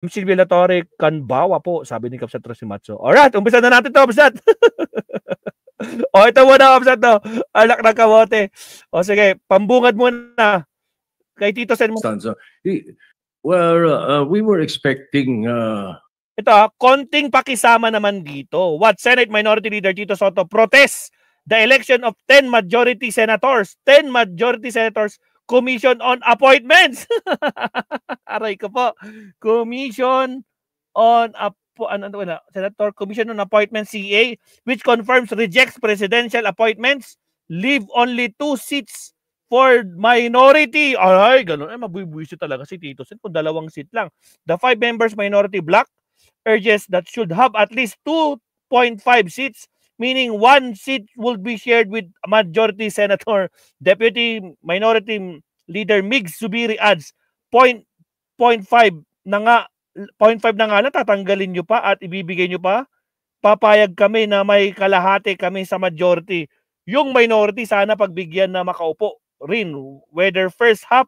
Silvia Latore, Kanbawa po, sabi ni Kapsat Rosimatsu. Alright, umpisa na natin to, Kapsat. O, ito muna, Kapsat, to. Alak na kamote. O, sige, pambungad muna. Kay Tito Sen mo. Well, we were expecting... Ito, konting pakisama naman dito. What Senate Minority Leader Tito Soto protests the election of 10 majority senators. 10 majority senators Commission on Appointments. Aray ko po. Commission on Senator Commission on Appointments CA, which confirms rejects presidential appointments, leave only 2 seats for minority. Ay, ganun. Ay, mabubwisit talaga si Tito Sen kung 2 seat lang. The 5 members minority bloc urges that should have at least 2.5 seats, meaning 1 seat will be shared with majority senator. Deputy Minority Leader Mig Zubiri adds 0.5 na nga, 0.5 na nga lang, tatanggalin nyo pa at ibibigay nyo pa. Papayag kami na may kalahati kami sa majority. Yung minority sana pagbigyan na makaupo rin, whether first half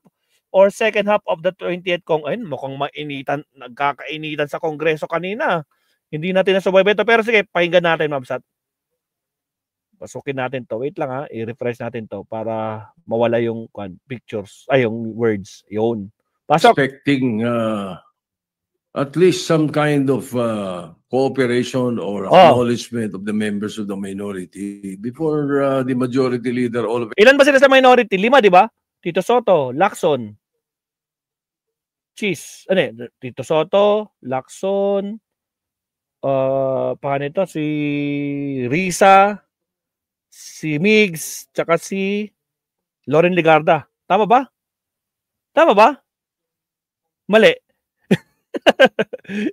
or second half of the 20th Ayun, mukhang mainitan, nagkakainitan sa Kongreso kanina. Hindi natin nasubaybayan ito. Pero sige, pakinggan natin, Mabsat. Pasukin natin to. Wait lang ha. I-refresh natin to para mawala yung pictures, yung words. Yun. Pasok. Expecting at least some kind of cooperation or acknowledgement of the members of the minority before the majority leader. Ilan ba sila sa minority? 5, di ba? Tito Soto, Lacson, Cheese. Tito Soto, Lacson, paano ito? Si Risa, si Migs, tsaka si Loren Ligarda. Tama ba? Tama ba? Mali.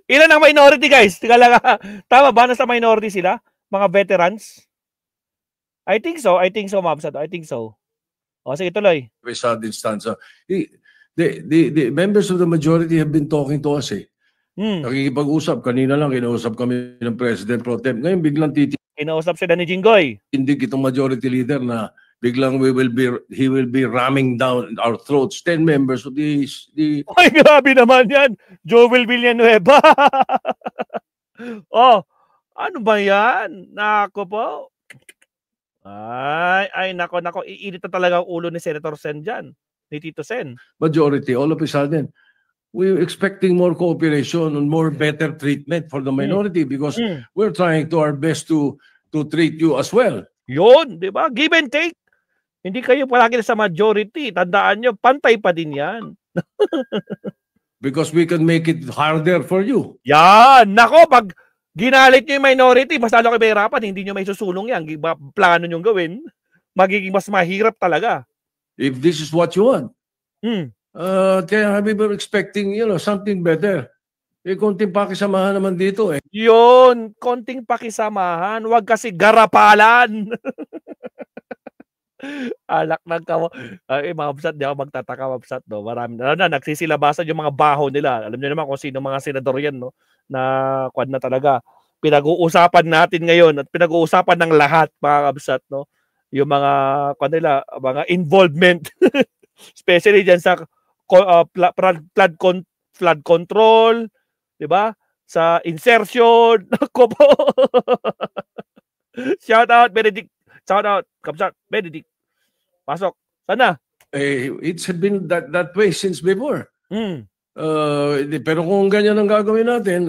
Ilan ang minority, guys? Tama ba? Nasa minority sila? Mga veterans? I think so, Mabsat. I think so. O, sige, tuloy. The members of the majority have been talking to us Nakikipag-usap. Kanina lang, kinausap kami ng President Pro Tem. Ngayon, biglang kinausap sila ni Jinggoy. Hindi itong majority leader na biglang he will be ramming down our throats. 10 members of the... Ay, grabe naman yan. Joel Villanueva. Ano ba yan? Nako po. Ay, nako. Iinit na talaga ang ulo ni Senator Sen dyan. Ni Tito Sen. Majority, all of a sudden, we're expecting more cooperation and more better treatment for the minority because we're trying to our best to treat you as well. Yun, di ba? Give and take. Hindi kayo palagi sa majority. Tandaan nyo, pantay pa din yan. Because we can make it harder for you. Yan. Nako, pag ginalit nyo yung minority, mas lalo kayo mahirapan, hindi nyo may susulong yan. Plano nyo gawin, magiging mas mahirap talaga. If this is what you want. Kaya we were expecting, something better. Konting pakisamahan naman dito Yun, konting pakisamahan. Huwag kasi garapalan. Alak ng kamo. Mga Mabsat, di ako magtataka, Mabsat, no? Marami na nagsisilabasan yung mga baho nila. Alam niyo naman kung sino mga senador yan, no? Na kwad na talaga. Pinag-uusapan natin ngayon at pinag-uusapan ng lahat, mga Mabsat, no? Yung mga kwad nila, mga involvement. Especially dyan sa flood control, di ba? Sa insertion. Ako po. Shout out, Benedict. Shout out, Kapsat, Benedict. Pasok. Sana. It's been that way since before. Pero kung ganyan ang gagawin natin,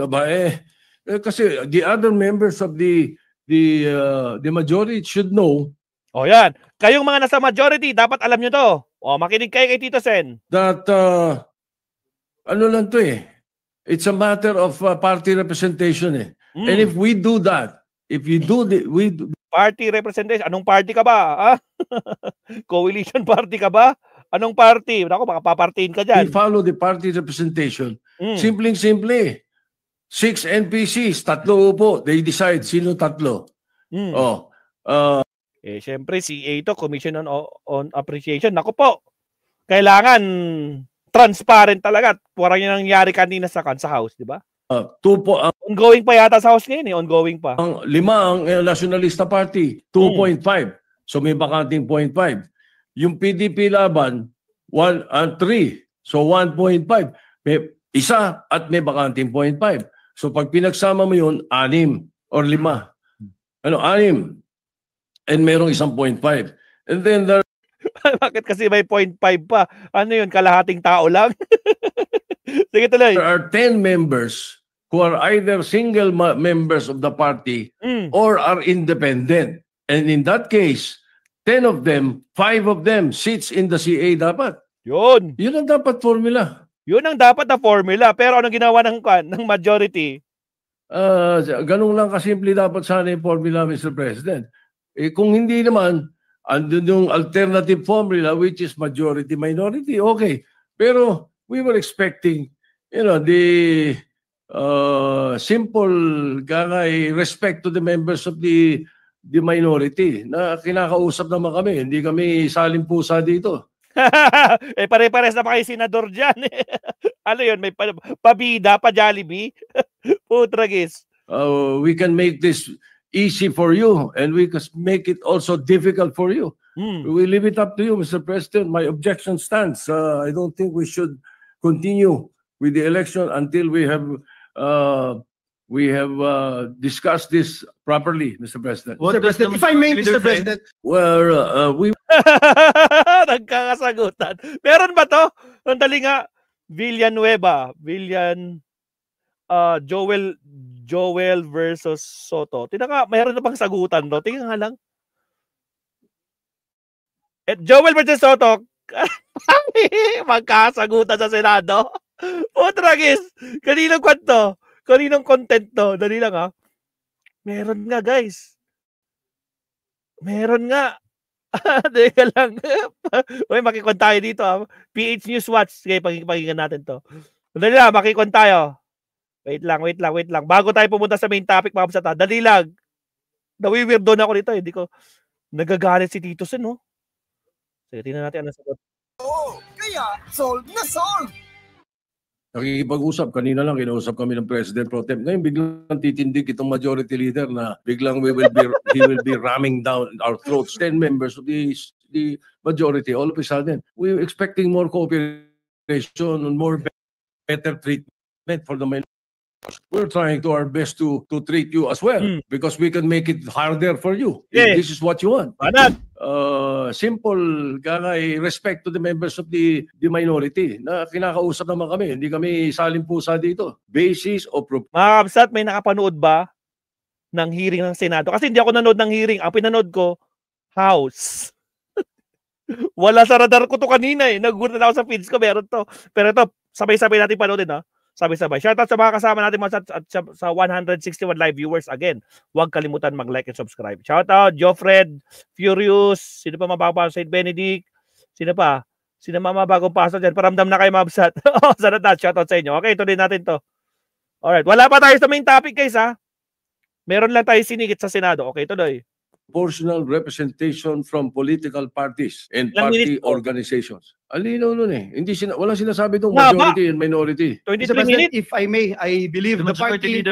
kasi the other members of the majority should know. Yan. Kayong mga nasa majority, dapat alam nyo to. Makinig kayo kay Tito Sen. That, ano lang to it's a matter of party representation And if we do that, party representation. Anong party ka ba? Coalition party ka ba? Anong party? Naku, baka papartiin ka dyan. We follow the party representation. Simpleng-simple. 6 NPCs, 3 upo. They decide sino 3. Siyempre, CA to, Commission on Appreciation. Naku po, kailangan transparent talaga. Parang yung nangyari kanina sa House, di ba? 2 po ang ongoing pa yata sa House ngayon ongoing pa. 5 ang Nationalista Party, 2.5. So may bakanting 0.5. Yung PDP laban 1 and 3. So 1.5. Isa at may bakanting 0.5. So pag pinagsama mo yun, 6 or 5. Ano, 6. And merong isang 0.5. And then there Bakit kasi may 0.5 pa? Ano yun, kalahating tao lang? Sige, tuloy. are 10 members who are either single members of the party or are independent. And in that case, 10 of them, 5 of them sits in the CA dapat. Yun. Yun ang dapat formula. Yun ang dapat na formula. Pero anong ginawa ng majority? Ganun lang kasimple dapat sana yung formula, Mr. President. Kung hindi naman, andun yung alternative formula which is majority-minority, okay. Pero we were expecting, the simple respect to the members of the minority na kinakausap naman kami. Hindi kami salimpusa dito. Pare-pares na pa kayo senador dyan. Ano yun? May pabida, pa Jollibee? Putragis. We can make this easy for you and we can make it also difficult for you. We leave it up to you, Mr. President. My objection stands. I don't think we should continue with the election until we have discussed this properly, Mr. President. Mr. President, if I may, Mr. President. Well, we nagkakasagutan. Meron ba to? Sandali nga. Villanueva. Joel versus Soto. Tingnan nga, mayroon na bang sagutan do? Tingnan nga lang. Joel versus Soto, magkasagutan sa Senado. Putragis, kaninong kwento? Kaninong content to? Dali lang ha. Meron nga guys. Meron nga. Deka lang. Uy, makikon tayo dito ha. PH News Watch. Sige, pakinggan natin to. Dali lang, makikon tayo. Wait lang. Bago tayo pumunta sa main topic, mga kapsata, dali lang. Nawi-weirdo na ako dito. Hindi ko nagagalit si Tito Sen, no? Sige, tingnan natin ano sagot. Kaya, solve na solve! Nakikipag-usap. Kanina lang, kinausap kami ng President Pro Tem. Ngayon, biglang titindig itong majority leader na biglang he will be ramming down our throats. 10 members of the majority, all of a sudden. We're expecting more cooperation and more better treatment for the minorities. We're trying to our best to treat you as well because we can make it harder for you. If this is what you want. Simple respect to the members of the minority na kinakausap naman kami. Hindi kami salimpusa dito. Basis of mga kapsat, may nakapanood ba ng hearing ng Senado? Kasi hindi ako nanood ng hearing. Ang pinanood ko, House. Wala sa radar ko to kanina eh. Nagugulat ako sa feeds ko, meron to. Pero ito, sabay-sabay natin panoodin ha. Sabay-sabay. Shoutout sa mga kasama natin mga sa 161 live viewers. Again, huwag kalimutan mag-like and subscribe. Shoutout, Joffred, Furious, sino pa mabagong St. Benedict, sino pa? Sino mabagong pasok dyan? Paramdam na kayo, mabsat. Sana na, shoutout sa inyo. Okay, tuloy natin to. Alright, wala pa tayo sa main topic guys ha. Meron lang tayo sinigit sa Senado. Okay, tuloy. Proportional representation from political parties and party organizations. Alino nun eh. Walang sinasabi itong majority and minority. 23 minutes. If I may, I believe the party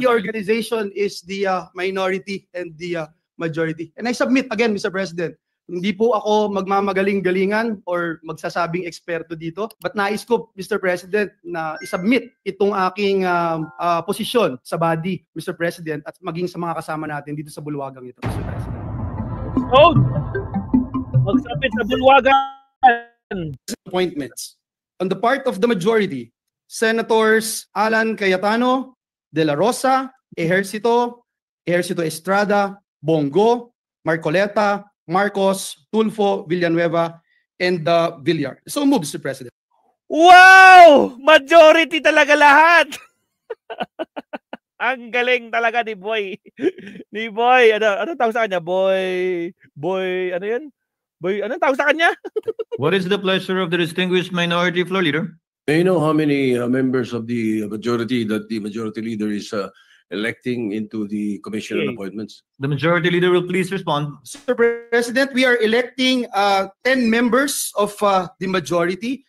organization is the minority and the majority. And I submit again, Mr. President, hindi po ako magmamagaling-galingan or magsasabing eksperto dito. But nais ko, Mr. President, na isubmit itong aking posisyon sa body, Mr. President, at maging sa mga kasama natin dito sa bulwagang ito, Mr. President. Oh! Magsabit sa bulwagan! Appointments. On the part of the majority, Senators Alan Cayetano, De La Rosa, Ejercito Estrada, Bongo, Marcoleta, Marcos, Tulfo, Villanueva, and Villar. So move, Mr. President. Wow! Majority talaga lahat! Ang galing talaga ni Boy. Ni Boy. Ano tawag sa kanya? Boy, ano yun? Boy, ano tawag sa kanya? What is the pleasure of the distinguished minority floor leader? Do you know how many members of the majority that the majority leader is electing into the commission on appointments? The majority leader will please respond. Mr. President, we are electing 10 members of the majority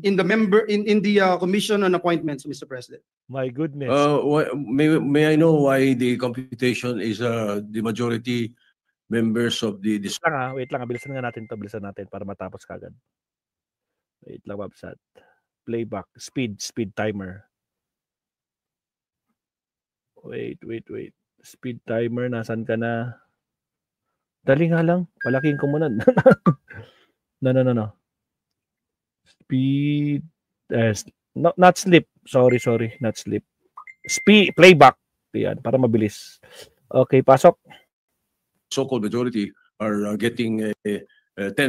in the commission on appointments, Mr. President. My goodness. May I know why the computation is the majority members of the Wait lang, bilisan nga natin to, bilisan natin para matapos kagad. Wait lang, website. playback, speed timer. Wait. Speed timer, nasan ka na? Dali nga lang, palaking ko muna. No. Speed, not sleep. Sorry, not sleep. Speed, playback. Yan, para mabilis. Okay, pasok. So-called majority are getting 10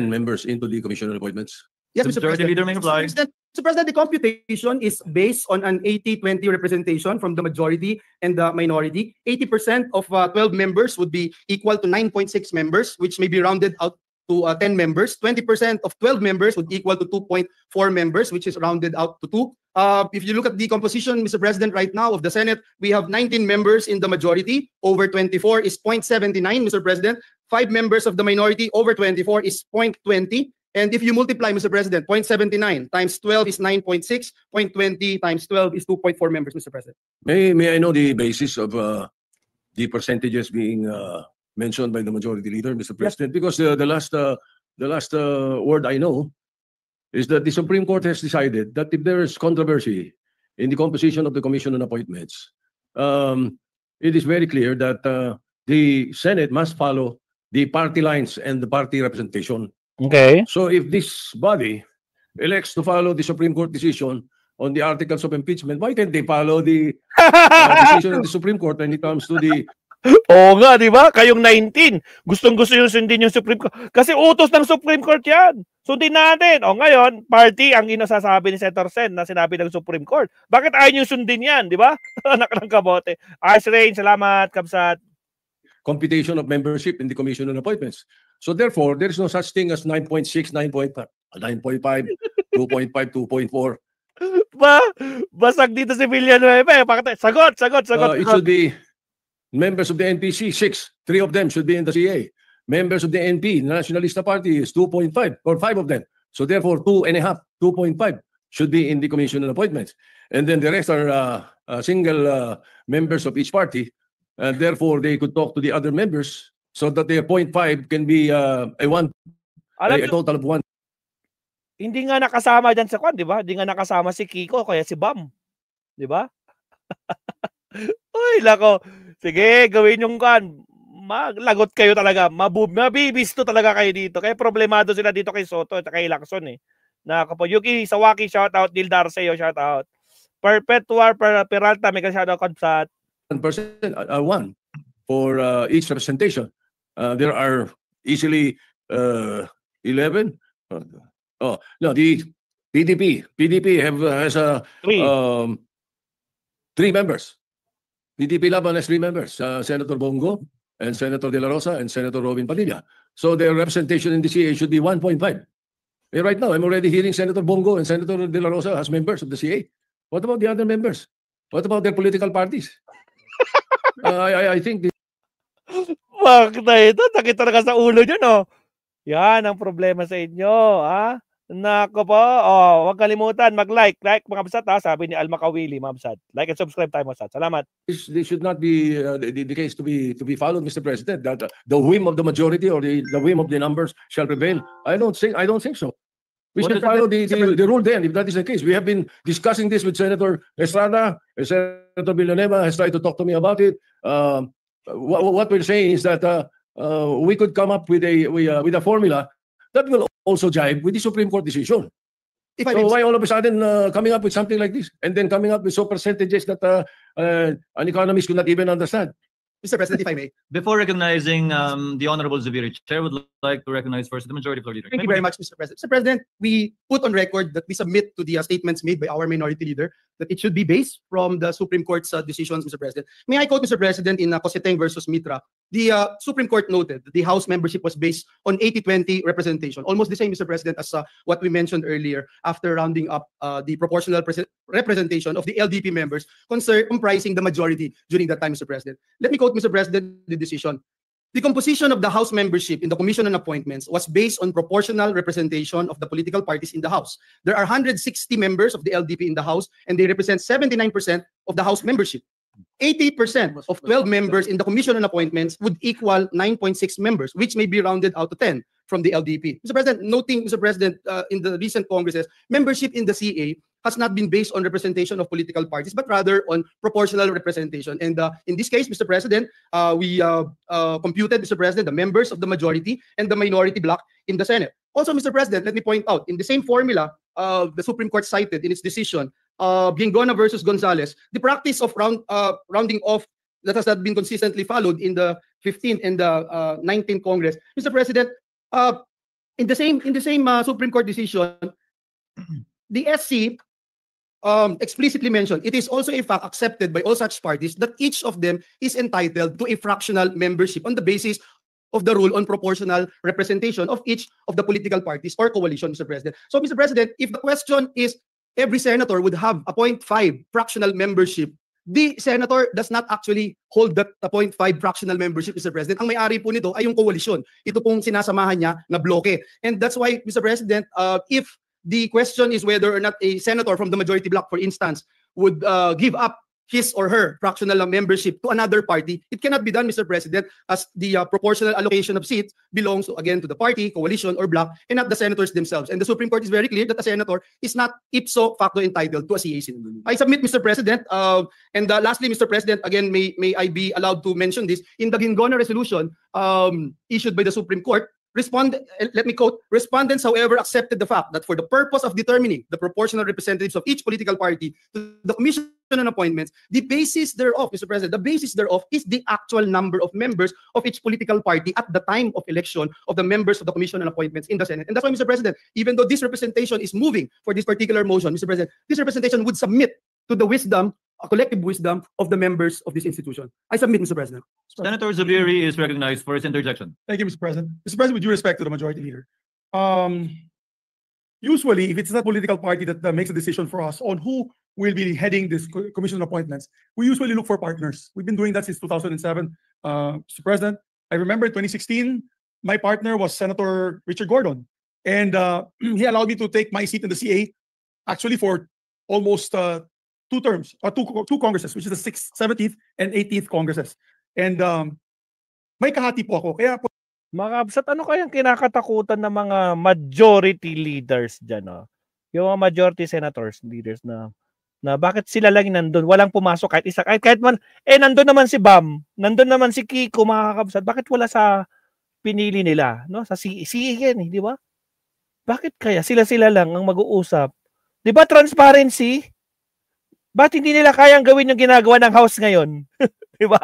members into the commission on appointments. Yes, The Mr. majority President. leader may reply. Mr. President, the computation is based on an 80-20 representation from the majority and the minority. 80% of 12 members would be equal to 9.6 members, which may be rounded out to 10 members. 20% of 12 members would equal to 2.4 members, which is rounded out to 2. If you look at the composition, Mr. President, right now of the Senate, we have 19 members in the majority. Over 24 is 0.79, Mr. President. 5 members of the minority, over 24 is 0.20. And if you multiply, Mr. President, 0.79 times 12 is 9.6, 0.20 times 12 is 2.4 members, Mr. President. May I know the basis of the percentages being mentioned by the majority leader, Mr. President? Because the last word I know is that the Supreme Court has decided that if there is controversy in the composition of the Commission on Appointments, it is very clear that the Senate must follow the party lines and the party representation. Okay. So if this body elects to follow the Supreme Court decision on the articles of impeachment, why can't they follow the decision of the Supreme Court when it comes to the... Oo nga, di ba? Kayong 19. Gustong-gusto yung sundin yung Supreme Court. Kasi utos ng Supreme Court yan. Sundin natin. O ngayon, party ang inasasabi ni Senator Sen na sinabi ng Supreme Court. Bakit ayaw nyo sundin yan, di ba? Anak ng kabote. Ice Rain, salamat, Kamsat. Computation of membership in the Commission on Appointments. So therefore, there is no such thing as 9.6, 9.5, 2.5, 2.4. Basag dito si Villanueva. Sagot. It should be members of the NPC, 6. 3 of them should be in the CA. Members of the NP, Nationalista Party, is 2.5 or 5 of them. So therefore, 2.5, 2.5 should be in the Commission on Appointments. And then the rest are single members of each party. And therefore, they could talk to the other members so that their 0.5 can be a total of 1. Hindi nga nakasama dyan sa kwan, di ba? Hindi nga nakasama si Kiko, kaya si Bam. Di ba? Uy, lako. Sige, gawin yung kwan. Maglagot kayo talaga. Mabibisto talaga kayo dito. Kaya problemado sila dito kay Soto at kay Lacson eh. Nakapo. Yuki Sawaki, shoutout. Dil Darceo, shoutout. Perpetuar Peralta, may shoutout sa 1% for each representation. There are easily 11. No, the PDP has 3 members. PDP Laban has 3 members, Senator Bongo and Senator De La Rosa and Senator Robin Padilla. So their representation in the CA should be 1.5. Right now, I'm already hearing Senator Bongo and Senator De La Rosa as members of the CA. What about the other members? What about their political parties? I think Wag na ito. Sakit talaga sa ulo nyo, no? Yan ang problema sa inyo, ha? Nako po. Oh, huwag kalimutan mag-like. Like, mga Absat, ha? Sabi ni Alma Kawili, mga Absat. Like and subscribe tayo, mga Absat. Salamat. this should not be the case to be followed, Mr. President, that the whim of the majority or the whim of the numbers shall prevail. I don't think so. We should follow the rule then, if that is the case. We have been discussing this with Senator Estrada. Senator Villanueva has tried to talk to me about it. What we're saying is that we could come up with a formula that will also jive with the Supreme Court decision. So why all of a sudden coming up with something like this and then coming up with some percentages that an economist could not even understand? Mr. President, if I may. Before recognizing the Honorable Zubiri, Chair would like to recognize first the Majority Floor Leader. Thank you very much, Mr. President. Mr. President, we put on record that we submit to the statements made by our Minority Leader that it should be based from the Supreme Court's decisions, Mr. President. May I quote, Mr. President, in Cositeng versus Mitra, the Supreme Court noted that the House membership was based on 80-20 representation, almost the same, Mr. President, as what we mentioned earlier after rounding up the proportional representation of the LDP members comprising the majority during that time, Mr. President. Let me quote, Mr. President, the decision. The composition of the House membership in the Commission on Appointments was based on proportional representation of the political parties in the House. There are 160 members of the LDP in the House, and they represent 79% of the House membership. 80% of 12 members in the Commission on Appointments would equal 9.6 members, which may be rounded out to 10. from the LDP. Mr. President, noting, Mr. President, in the recent congresses, membership in the CA has not been based on representation of political parties, but rather on proportional representation. And in this case, Mr. President, we computed, Mr. President, the members of the majority and the minority bloc in the Senate. Also, Mr. President, let me point out, in the same formula the Supreme Court cited in its decision, Gingona versus Gonzales, the practice of rounding off that has not been consistently followed in the 15th and the 19th Congress. Mr. President, in the same Supreme Court decision, the SC explicitly mentioned, it is also a fact accepted by all such parties that each of them is entitled to a fractional membership on the basis of the rule on proportional representation of each of the political parties or coalition, Mr. President. So, Mr. President, if the question is every senator would have a 0.5 fractional membership, the senator does not actually hold that 0.5 fractional membership, Mr. President. Ang may-ari po nito ay yung coalition. Ito pong sinasamahan niya na bloke. And that's why, Mr. President, if the question is whether or not a senator from the majority bloc, for instance, would give up his or her fractional membership to another party, it cannot be done, Mr. President, as the proportional allocation of seats belongs, again, to the party, coalition, or bloc, and not the senators themselves. And the Supreme Court is very clear that a senator is not ipso facto entitled to a CA seat. I submit, Mr. President, and lastly, Mr. President, again, may I be allowed to mention this, in the Gingona resolution issued by the Supreme Court, let me quote, respondents, however, accepted the fact that for the purpose of determining the proportional representatives of each political party to the Commission on Appointments, the basis thereof, Mr. President, the basis thereof is the actual number of members of each political party at the time of election of the members of the Commission on Appointments in the Senate. And that's why, Mr. President, even though this representation is moving for this particular motion, Mr. President, this representation would submit to the wisdom, a collective wisdom of the members of this institution. I submit, Mr. President. Senator Zubiri is recognized for his interjection. Thank you, Mr. President. Mr. President, with due respect to the majority leader, usually, if it's not a political party that makes a decision for us on who will be heading this commission appointments, we usually look for partners. We've been doing that since 2007. Mr. President, I remember in 2016, my partner was Senator Richard Gordon, and he allowed me to take my seat in the CA, actually for almost two terms, or two congresses, which is the 6th, 17th, and 18th congresses. And may kahati po ako. Kaya po, mga absat, ano kayang kinakatakutan ng mga majority leaders dyan? Oh? Yung mga majority senators, leaders na bakit sila lang nandun? Walang pumasok kahit isa. Kahit man, nandun naman si Bam, nandun naman si Kiko, mga kabsat. Bakit wala sa pinili nila? No? Sa CE yan, di ba? Bakit kaya sila lang ang mag-uusap? Di ba transparency? Ba't hindi nila kayang gawin yung ginagawa ng House ngayon? Di ba?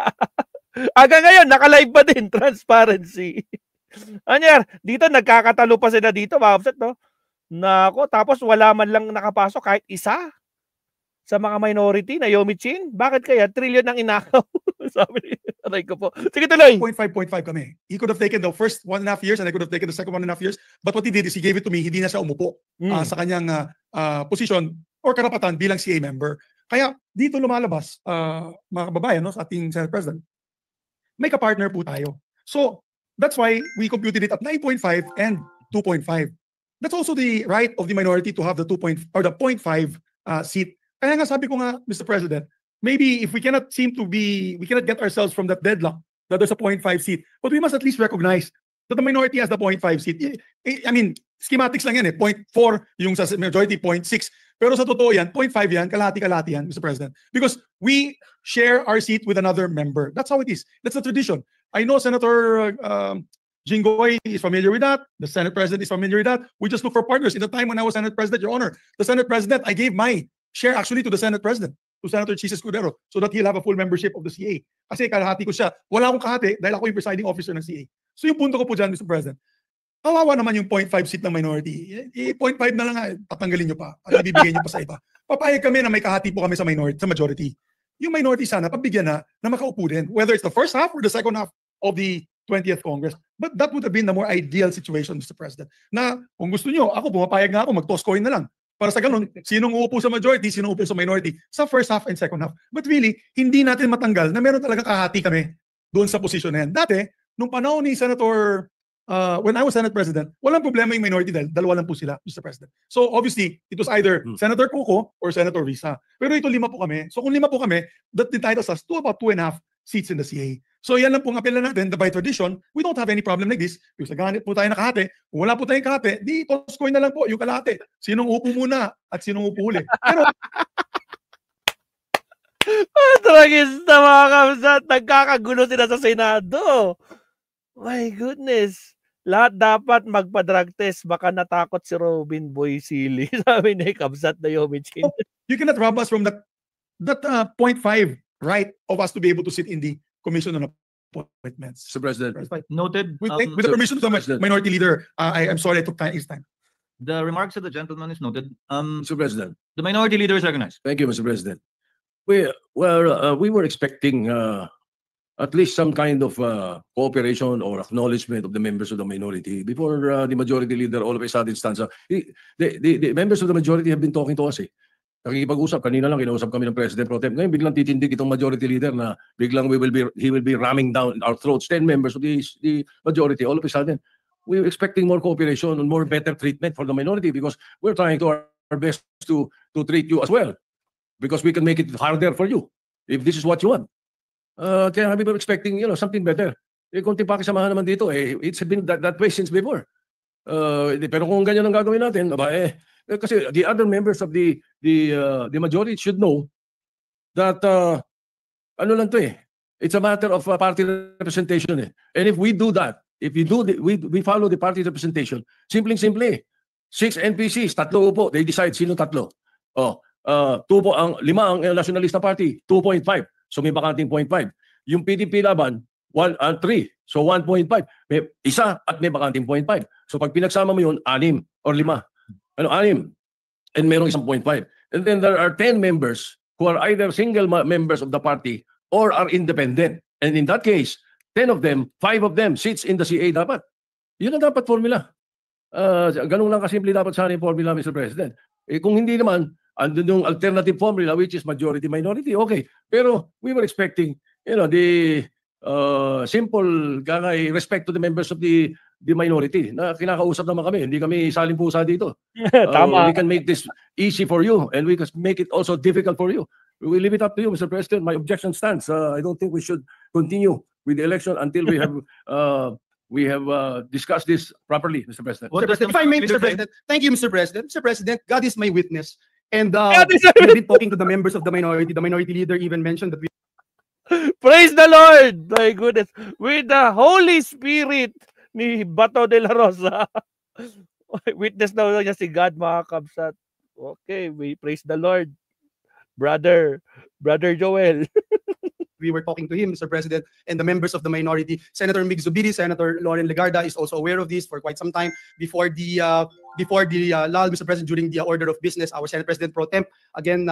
Aga ngayon, naka-live pa din, transparency. Anyar, dito nagkakatalo pa sila dito, mga upset, no? Nako, tapos wala man lang nakapasok kahit isa sa mga minority na Yomichin. Bakit kaya? Trillion ang inakaw. Sabi ni aray ko po. Sige, tuloy. 0.5 kami. He could have taken the first 1.5 years and I could have taken the second 1.5 years. But what he did is he gave it to me. Hindi na siya umupo sa kanyang position or karapatan bilang CA member. Kaya dito lumalabas, mga kababayan, no, sa ating Senate President, may kapartner po tayo. So, that's why we computed it at 9.5 and 2.5. That's also the right of the minority to have the 0.5 seat. Kaya nga sabi ko nga, Mr. President, maybe if we cannot get ourselves from that deadlock that there's a 0.5 seat, but we must at least recognize that the minority has the 0.5 seat. I mean, schematics lang yan eh. 0.4 yung sa majority, 0.6. Pero sa totoo yan, 0.5 yan, kalahati-kalahati yan, Mr. President. Because we share our seat with another member. That's how it is. That's the tradition. I know Senator Jinggoy is familiar with that. The Senate President is familiar with that. We just look for partners. In the time when I was Senate President, Your Honor, the Senate President, I gave my share actually to the Senate President, to Senator Chis Escudero, so that he'll have a full membership of the CA. Kasi kalahati ko siya. Wala akong kahati dahil ako yung presiding officer ng CA. So yung punto ko po dyan, Mr. President, kawawa naman yung 0.5 seat ng minority. 0.5 na lang nga, tatanggalin nyo pa. At ibibigay nyo pa sa iba. Papayag kami na may kahati po kami sa majority. Yung minority sana, pabigyan na makaupo din. Whether it's the first half or the second half of the 20th Congress. But that would have been the more ideal situation, Mr. President. Na kung gusto nyo, ako pumapayag nga ako, mag-toss coin na lang. Para sa ganun, sinong uupo sa majority, sinong uupo sa minority, sa first half and second half. But really, hindi natin matanggal na meron talaga kahati kami doon sa posisyon na yan. Dati, nung panahon ni Senator, when I was Senate President, walang problema yung minority dahil dalawa lang po sila, Mr. President. So obviously, it was either Senator Coco or Senator Risa. Pero ito 5 po kami. So kung 5 po kami, that entitles us to about 2.5 seats in the CA. So yan lang pong apela natin, by tradition, we don't have any problem like this. Yung sa ganit po tayo nakahati, kung wala po tayong kahati, di toss coin na lang po yung kalahati. Sinong upo muna at sinong upo huli. Pero Tragista mga kamsat, nagkakagulo sila sa Senado. My goodness. Lahat dapat magpa-drug test. Baka natakot si Robin Boy-Sili. Sabi ni Kamsat na Yomichin. you cannot rob us from that 0.5 right of us to be able to sit in the Commission on Appointments. Mr. President. Noted. With the permission of the Minority Leader, I'm sorry I took his time. The remarks of the gentleman is noted. Mr. President. The Minority Leader is recognized. Thank you, Mr. President. We were expecting at least some kind of cooperation or acknowledgement of the members of the minority before the Majority Leader all of a sudden stands up. The members of the majority have been talking to us. Nakikipag-usap, kanina lang kinausap kami ng President Pro Tem. Ngayon biglang titindig itong Majority Leader na biglang he will be ramming down our throats. 10 members of the majority all of a sudden. We're expecting more cooperation and more better treatment for the minority because we're trying to our best to treat you as well. Because we can make it harder for you if this is what you want. Kaya we were expecting, something better. Konting pakisamahan naman dito. It's been that way since before. Pero kung ganyan ang gagawin natin, kasi the other members of the majority should know that ano lang to it's a matter of party representation And if we do that, if we follow the party representation, simple 6 NPCs, 3 upo, they decide sino 3. 2 po 5 ang Nationalista Party, 2.5. So may bakanting 0.5. Yung PDP laban 3. So 1.5. May isa at may bakanting 0.5. So pag pinagsama mo yun, 6 or 5. 6. And merong isang 0.5. And then there are 10 members who are either single members of the party or are independent. And in that case, 10 of them, 5 of them sits in the CA dapat. Yun ang dapat formula. Ganun lang kasimple dapat sana yung formula, Mr. President. Kung hindi naman, andun yung alternative formula which is majority-minority, okay. Pero we were expecting, the simple respect to the members of the minority na kinakausap naman kami. Hindi kami saling pusa dito. Tama. We can make this easy for you and we can make it also difficult for you. We leave it up to you, Mr. President. My objection stands. I don't think we should continue with the election until we have discussed this properly, Mr. President. If I may, Mr. President. Thank you, Mr. President. Mr. President, God is my witness. And we've been talking to the members of the minority. The minority leader even mentioned that we... Praise the Lord! My goodness. With the Holy Spirit ni Bato de la Rosa. Witness daw niya si God, mga kabsat. Okay, we praise the Lord. Brother Joel. We were talking to him, Mr. President, and the members of the minority. Senator Mig Zubiri, Senator Loren Legarda is also aware of this for quite some time. Before the lull, Mr. President, during the order of business, our Senate President Pro Tem again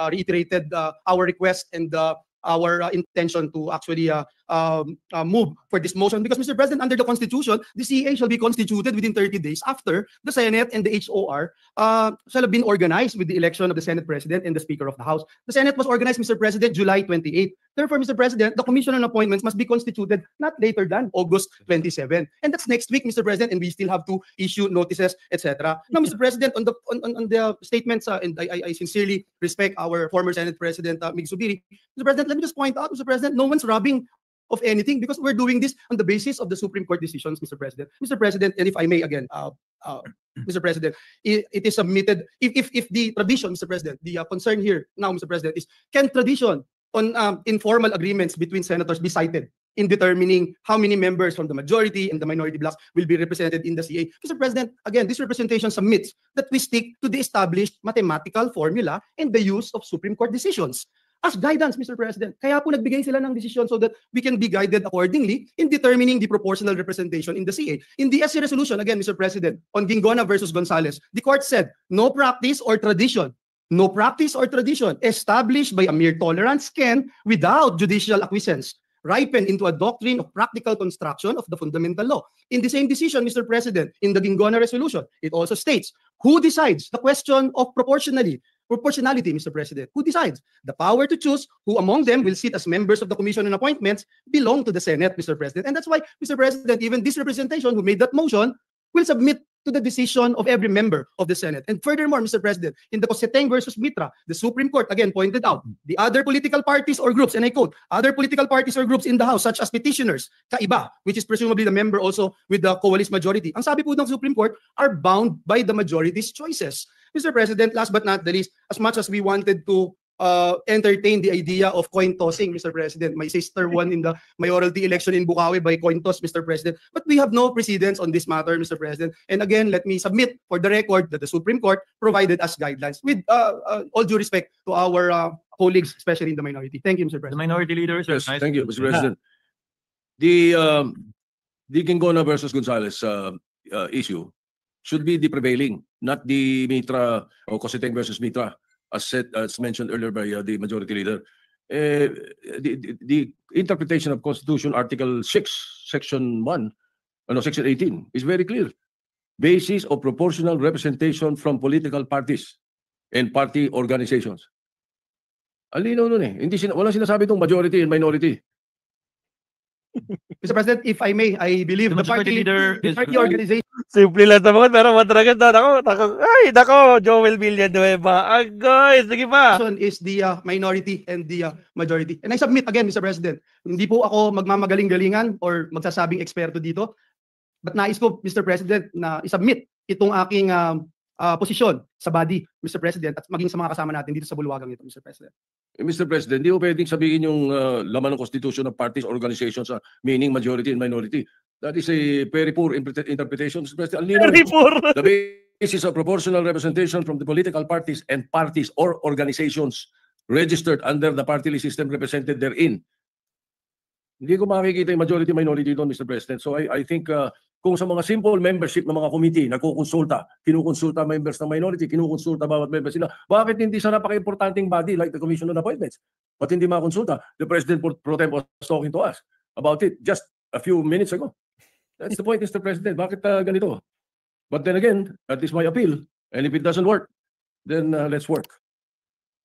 reiterated our request and our intention to actually move for this motion because, Mr. President, under the Constitution, the CEA shall be constituted within 30 days after the Senate and the HOR shall have been organized with the election of the Senate President and the Speaker of the House. The Senate was organized, Mr. President, July 28. Therefore, Mr. President, the Commission on Appointments must be constituted not later than August 27. And that's next week, Mr. President, and we still have to issue notices, etc. Now, Mr. President, on the statements, and I sincerely respect our former Senate President, Mig Zubiri. Mr. President, let me just point out, Mr. President, no one's robbing of anything because we're doing this on the basis of the Supreme Court decisions, Mr. President. Mr. President, and if I may again, Mr. President, it is submitted, if the tradition, Mr. President, the concern here now, Mr. President, is can tradition on informal agreements between senators be cited in determining how many members from the majority and the minority blocks will be represented in the CA. Mr. President, again, this representation submits that we stick to the established mathematical formula and the use of Supreme Court decisions as guidance, Mr. President. Kaya po nagbigay sila ng desisyon so that we can be guided accordingly in determining the proportional representation in the CA. In the SC resolution, again, Mr. President, on Gingona versus Gonzales, the court said, no practice or tradition established by a mere tolerance can, without judicial acquiescence, ripen into a doctrine of practical construction of the fundamental law. In the same decision, Mr. President, in the Gingona resolution, it also states, who decides the question of proportionality, Mr. President? Who decides? The power to choose who among them will sit as members of the Commission on Appointments belong to the Senate, Mr. President. And that's why, Mr. President, even this representation who made that motion will submit to the decision of every member of the Senate. And furthermore, Mr. President, in the Coseteng versus Mitra, the Supreme Court again pointed out the other political parties or groups, and I quote, other political parties or groups in the House, such as petitioners, kaiba, which is presumably the member also with the coalition majority. Ang sabi po ng Supreme Court, are bound by the majority's choices. Mr. President, last but not the least, as much as we wanted to entertain the idea of coin tossing, Mr. President. My sister won in the mayoralty election in Bukawi by coin toss, Mr. President. But we have no precedence on this matter, Mr. President. And again, let me submit for the record that the Supreme Court provided us guidelines with all due respect to our colleagues, especially in the minority. Thank you, Mr. The President. minority leader, sir. Yes, thank you, Mr. President. The Gingona versus Gonzales issue should be the prevailing, not the Mitra or Coseteng versus Mitra, as mentioned earlier by the majority leader. The interpretation of Constitution Article 6, Section 1, Section 18 is very clear. Basis of proportional representation from political parties and party organizations. Alino nun eh. Walang sinasabi itong majority and minority. Mr. President, if I may, I believe the party organization. Simple lang naman, pero madragan na ako. Joel Villanueva. Agoy, sige pa. Is the minority and the majority. And I submit again, Mr. President, hindi po ako magmamagaling-galingan or magsasabing eksperto dito. But nais ko, Mr. President, na isubmit itong aking posisyon sa body, Mr. President, at maging sa mga kasama natin dito sa bulwagang ito, Mr. President. Mr. President, di ko pwedeng sabihin yung laman ng Constitution of parties, organizations, meaning majority and minority. That is a very poor interpretation, Mr. President. Very poor. The basis of proportional representation from the political parties and parties or organizations registered under the party list system represented therein. Hindi ko makikita yung majority-minority doon, Mr. President. So I think kung sa mga simple membership ng mga committee, kinukonsulta members ng minority, kinukonsulta bawat members sila, bakit hindi sa napaka-importanting body like the Commission on Appointments? Ba't hindi makakonsulta? The President pro tem was talking to us about it just a few minutes ago. That's the point, Mr. President. Bakit ganito? But then again, that is my appeal. And if it doesn't work, then let's work.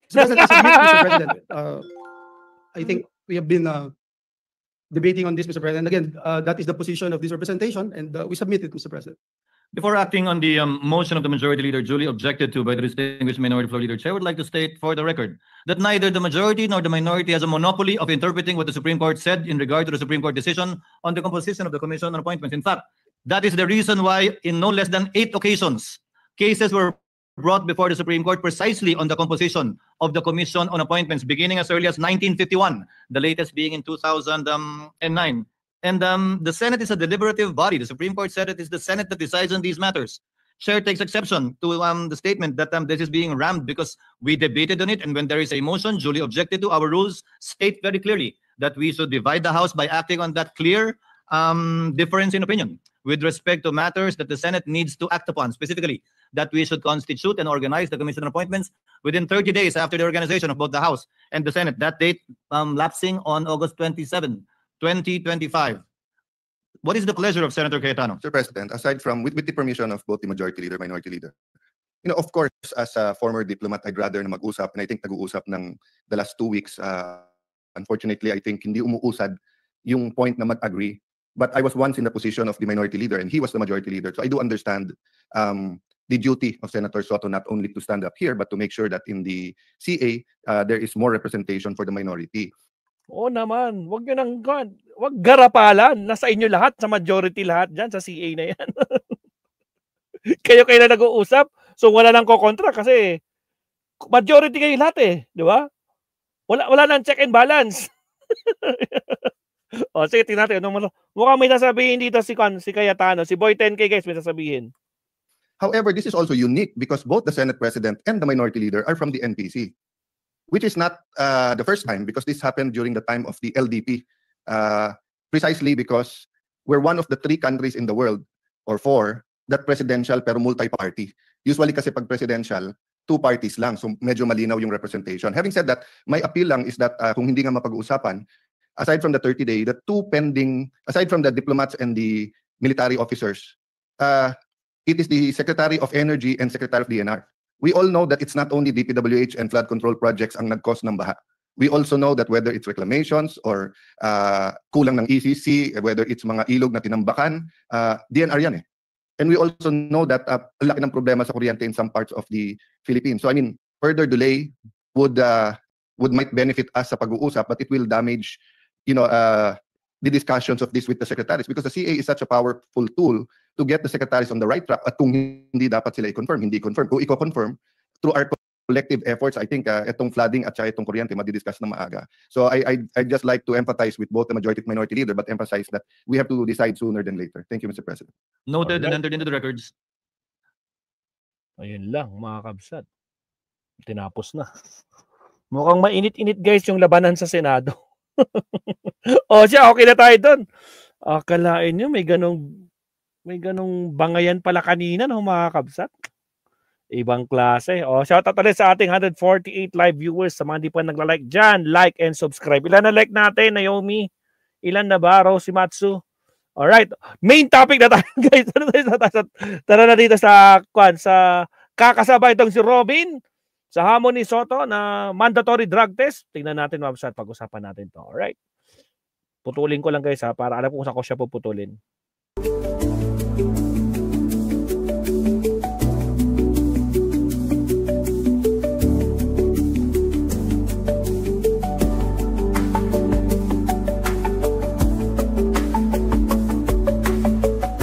Mr. President, I submit, Mr. President. I think we have been debating on this, Mr. President. Again, that is the position of this representation, and we submit it, Mr. President. Before acting on the motion of the majority leader duly objected to by the distinguished minority floor leader, Chair would like to state for the record that neither the majority nor the minority has a monopoly of interpreting what the Supreme Court said in regard to the Supreme Court decision on the composition of the Commission on Appointments. In fact, that is the reason why in no less than 8 occasions, cases were brought before the Supreme Court precisely on the composition of the Commission on Appointments, beginning as early as 1951, the latest being in 2009. And the Senate is a deliberative body. The Supreme Court said it is the Senate that decides on these matters. Chair takes exception to the statement that this is being rammed because we debated on it, and when there is a motion duly objected to, our rules state very clearly that we should divide the House by acting on that clear difference in opinion with respect to matters that the Senate needs to act upon, specifically that we should constitute and organize the Commission on Appointments within 30 days after the organization of both the House and the Senate. That date lapsing on August 27, 2025. What is the pleasure of Senator Cayetano? Mr. President, aside from, with the permission of both the majority leader, minority leader, of course, as a former diplomat, I'd rather na mag-usap, and I think nag-uusap ng the last 2 weeks. Unfortunately, I think hindi umuusad yung point na mag-agree. But I was once in the position of the minority leader, and he was the majority leader. So I do understand the duty of Senator Soto not only to stand up here, but to make sure that in the CA, there is more representation for the minority. Oo naman, wag garapalan. Nasa inyo lahat, sa majority lahat dyan, sa CA na yan. kayo na nag-uusap, so wala nang kokontra kasi majority kayo lahat eh, di ba? Wala nang check and balance. O sige, tingnan natin. Mukhang may sasabihin dito si Cayetano. Si Boy 10K guys, may sasabihin. However, this is also unique because both the Senate President and the minority leader are from the NPC, which is not the first time because this happened during the time of the LDP, precisely because we're one of the 3 countries in the world, or 4, that presidential pero multi-party. Usually kasi pag presidential, 2 parties lang, so medyo malinaw yung representation. Having said that, my appeal lang is that kung hindi nga mapag-uusapan, aside from the 30-day, the 2 pending, aside from the diplomats and the military officers, it is the Secretary of Energy and Secretary of DNR. We all know that it's not only DPWH and flood control projects ang nag-cause ng baha. We also know that whether it's reclamations or kulang ng ECC, whether it's mga ilog na tinambakan, DNR yan eh. And we also know that laki ng problema sa kuryente in some parts of the Philippines. So I mean, further delay might benefit us sa pag-uusap, but it will damage, the discussions of this with the secretaries, because the CA is such a powerful tool to get the secretaries on the right track. At kung hindi dapat sila i-confirm, hindi confirm. Kung i-confirm, through our collective efforts, I think itong flooding at saka itong kuryente madidiscuss na maaga. So I just like to empathize with both the majority and minority leader, but emphasize that we have to decide sooner than later. Thank you, Mr. President. Noted and entered into the records. Ayun lang, mga kabsat. Tinapos na. Mukhang mainit-init guys yung labanan sa Senado. O siya, okay na tayo doon. Akalain nyo, may ganong bangayan pala kanina, no, mga kabsat. Ibang klase. O, shoutout ulit sa ating 148 live viewers. Sa mga hindi pa nagla-like dyan, like and subscribe. Ilan na like natin, Naomi? Ilan na ba? Rosimatsu? Alright. Main topic na tayo, guys. Tara na dito sa kakasabay itong si Robin sa hamon ni Soto na mandatory drug test. Tingnan natin, mabsat, pag-usapan natin to. Alright. Putulin ko lang guys ha, para alam ko kung saan ko siya puputulin.